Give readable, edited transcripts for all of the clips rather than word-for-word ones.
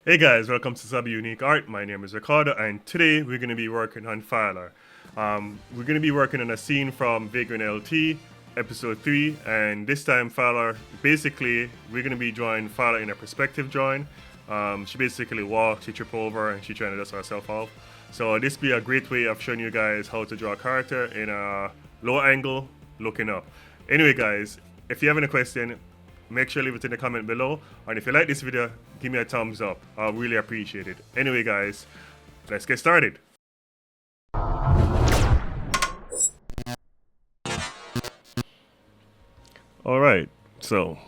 Hey guys, welcome to Sub Unique Art. My name is Ricardo, and today we're going to be working on Phylla. We're going to be working on a scene from Vaygren LT, episode 3, and this time Phylla, basically, we're going to be drawing Phylla in a perspective drawing. She basically walks, she trips over, and she trying to dust herself off. So this be a great way of showing you guys how to draw a character in a low angle, looking up. Anyway guys, if you have any question, make sure to leave it in the comment below, and if you like this video, give me a thumbs up. I'll really appreciate it. Anyway guys, let's get started. Alright, so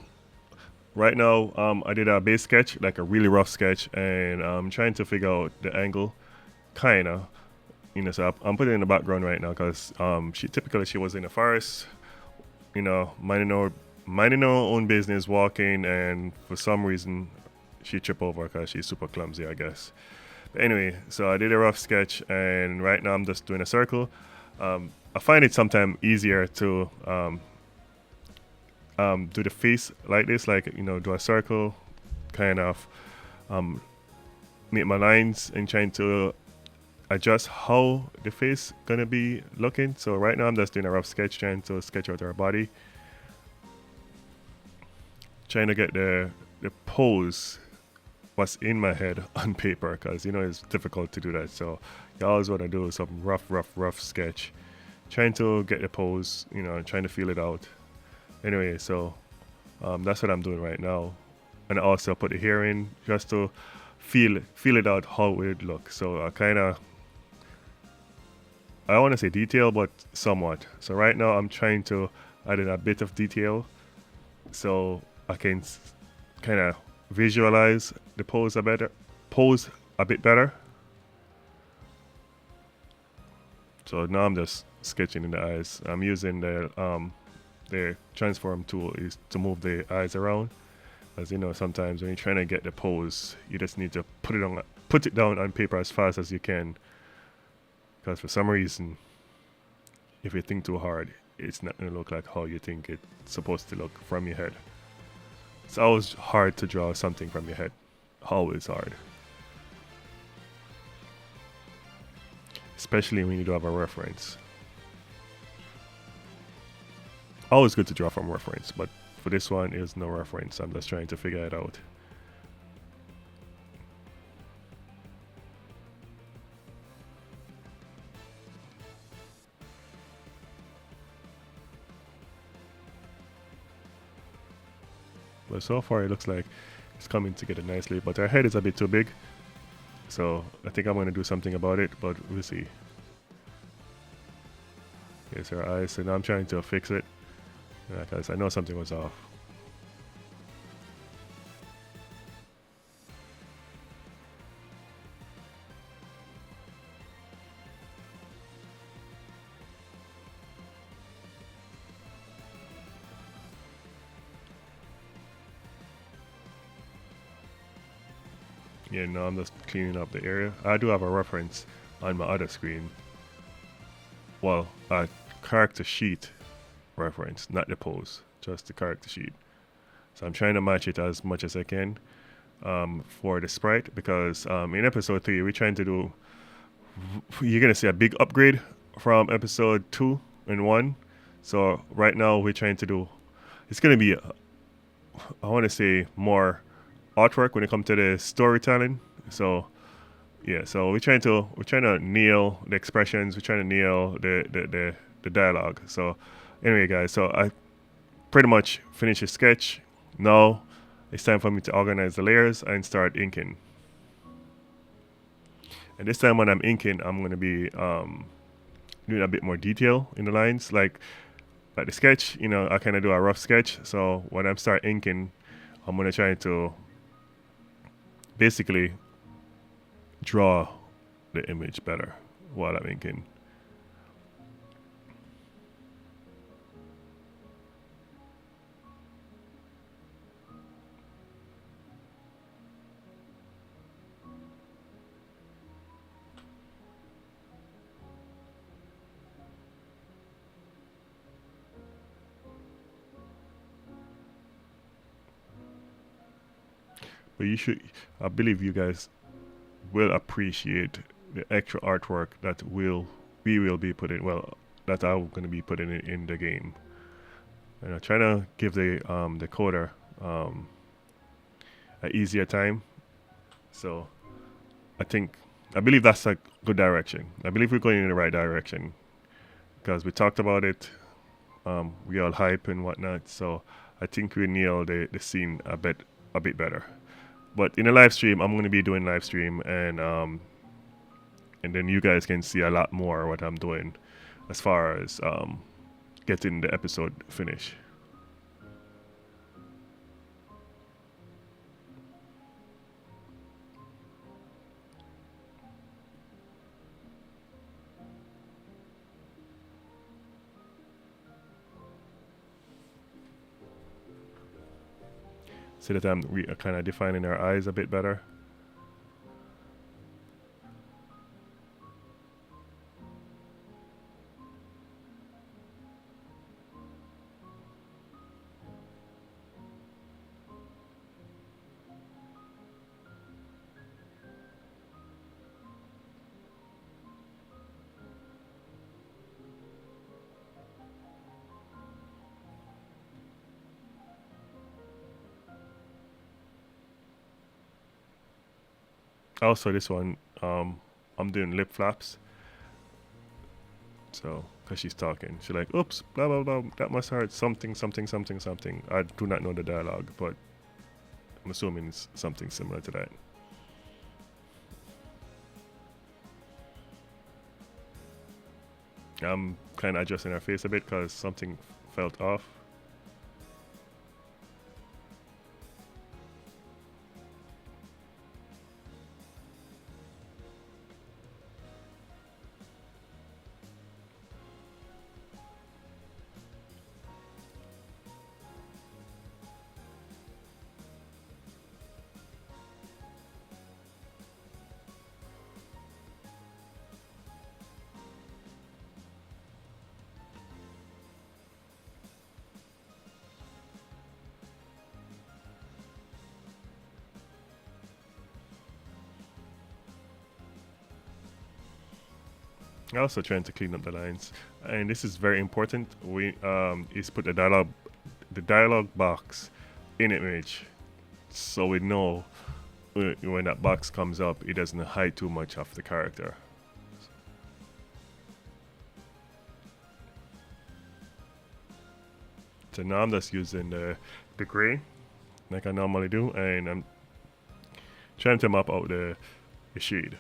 right now I did a base sketch, like a really rough sketch, and I'm trying to figure out the angle, kinda. So I'm putting it in the background right now because she was in the forest, minding her own business, walking, and for some reason she tripped over because she's super clumsy, I guess. But anyway, so I did a rough sketch, and right now I'm just doing a circle. I find it sometimes easier to do the face like this, do a circle, kind of make my lines and trying to adjust how the face gonna be looking. So right now I'm just doing a rough sketch, trying to sketch out her body, trying to get the pose what's in my head on paper, because it's difficult to do that. So you always want to do some rough sketch, trying to get the pose, trying to feel it out. Anyway, so that's what I'm doing right now, and I also put the hair in just to feel it out how it would look. So I don't want to say detail, but somewhat. So right now I'm trying to add in a bit of detail so I can kind of visualize the pose a bit better. So now I'm just sketching in the eyes. I'm using the transform tool is to move the eyes around. As sometimes when you're trying to get the pose, you just need to put it down on paper as fast as you can. Because for some reason, if you think too hard, it's not going to look like how you think it's supposed to look from your head. It's always hard to draw something from your head. Always hard. Especially when you do have a reference. Always good to draw from reference, but for this one, there's no reference. I'm just trying to figure it out. But so far it looks like it's coming together nicely, but her head is a bit too big, so I think I'm going to do something about it, but we'll see. Here's her eyes, so now I'm trying to fix it because I know something was off. Yeah, no, I'm just cleaning up the area. I do have a reference on my other screen. Well, a character sheet reference, not the pose, just the character sheet. So I'm trying to match it as much as I can for the sprite, because in episode 3 we're trying to do, you're going to see a big upgrade from episode 2 and 1. So right now we're trying to do, it's going to be, I want to say, more artwork when it comes to the storytelling. So yeah, so we're trying to nail the expressions, we're trying to nail the dialogue. So anyway guys, so I pretty much finished the sketch. Now it's time for me to organize the layers and start inking. And this time when I'm inking, I'm going to be doing a bit more detail in the lines, like the sketch, I kind of do a rough sketch. So when I start inking, I'm going to try to basically draw the image better while I'm inking. But you should, I believe you guys will appreciate the extra artwork that we will be putting, well, that I'm going to be putting in the game. And I'm trying to give the coder an easier time. So I believe that's a good direction. I believe we're going in the right direction because we talked about it. We all hype and whatnot. So I think we nailed the scene a bit better. But in a live stream, I'm going to be doing live stream, and then you guys can see a lot more what I'm doing as far as getting the episode finished. See that I'm kind of defining our eyes a bit better. Also, this one, I'm doing lip flaps. So, because she's talking, she's like, oops, blah, blah, blah, that must hurt something, something, something, something. I do not know the dialogue, but I'm assuming it's something similar to that. I'm kind of adjusting her face a bit because something felt off. I'm also trying to clean up the lines, and this is very important. We is put the dialogue box in image, so we know when that box comes up, it doesn't hide too much of the character. So now I'm just using the gray like I normally do, and I'm trying to map out the shade.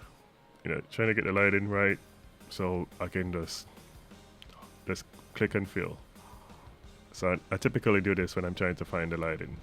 Trying to get the lighting right, so I can just click and fill. So I typically do this when I'm trying to find the lighting.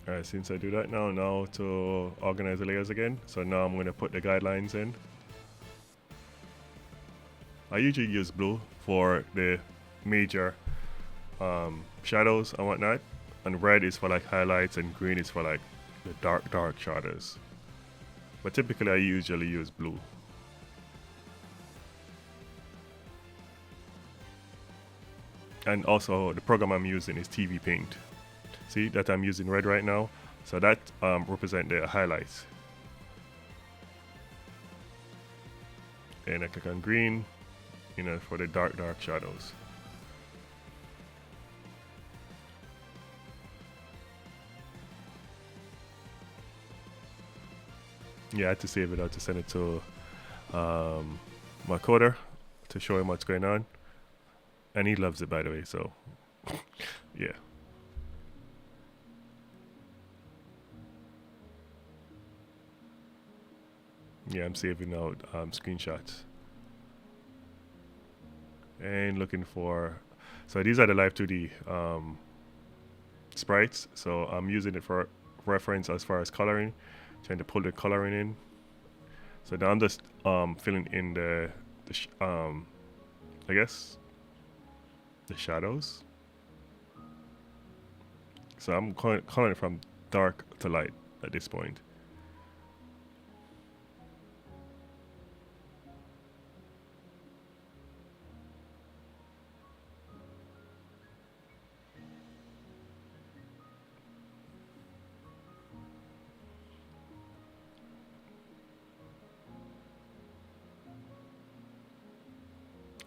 Alright, since I do that now to organize the layers again. So now I'm going to put the guidelines in. I usually use blue for the major shadows and whatnot, and red is for like highlights, and green is for like the dark shadows. But typically I usually use blue. And also the program I'm using is Tvpaint. See that I'm using red right now, so that represent the highlights. And I click on green, for the dark shadows. Yeah, I had to save it out to send it to my coder to show him what's going on, and he loves it, by the way. So yeah. Yeah, I'm saving out screenshots and looking for. So these are the Live 2D sprites. So I'm using it for reference as far as coloring, trying to pull the coloring in. So now I'm just filling in I guess the shadows. So I'm calling it from dark to light at this point.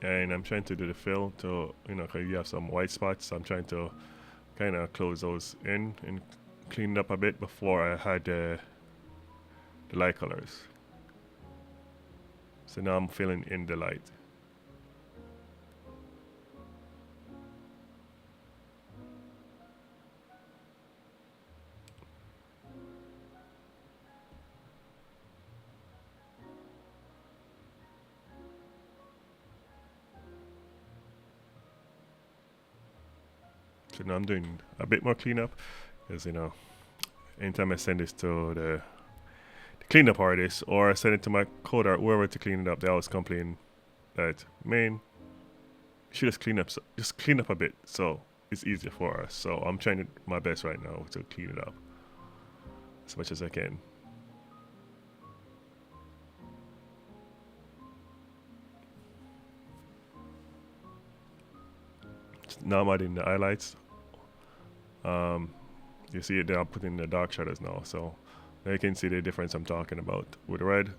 And I'm trying to do the fill to, you know, cause you have some white spots. So I'm trying to kind of close those in and clean it up a bit before I had the light colors. So now I'm filling in the light. So now I'm doing a bit more cleanup because, you know, anytime I send this to the cleanup artist or I send it to my coder, whoever to clean it up, they always complain that, man, you should just clean up a bit so it's easier for us. So I'm trying my best right now to clean it up as much as I can. Now I'm adding the highlights. You see it there, I'm putting the dark shadows now. So now you can see the difference I'm talking about. With the red,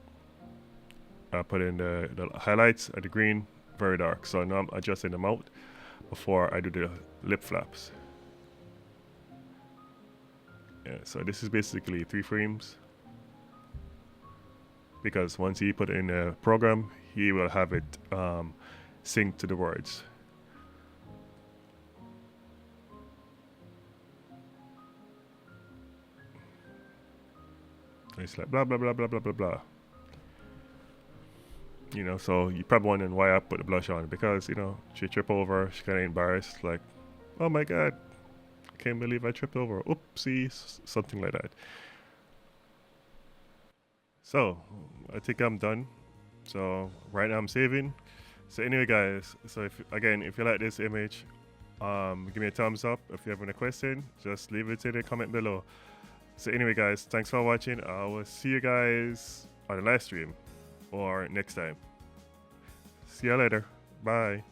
I put in the highlights at the green, very dark. So now I'm adjusting them out before I do the lip flaps. Yeah, so this is basically 3 frames. Because once he put it in the program, he will have it sync to the words. It's like blah blah blah blah blah blah blah. You know, so you probably wondering why I put the blush on, because, you know, she tripped over, she kinda embarrassed, like, oh my god, can't believe I tripped over. Oopsies, something like that. So I think I'm done. So right now I'm saving. So anyway guys, so if you like this image, give me a thumbs up. If you have any question, just leave it in the comment below. So anyway guys, thanks for watching. I will see you guys on the live stream or next time. See you later. Bye.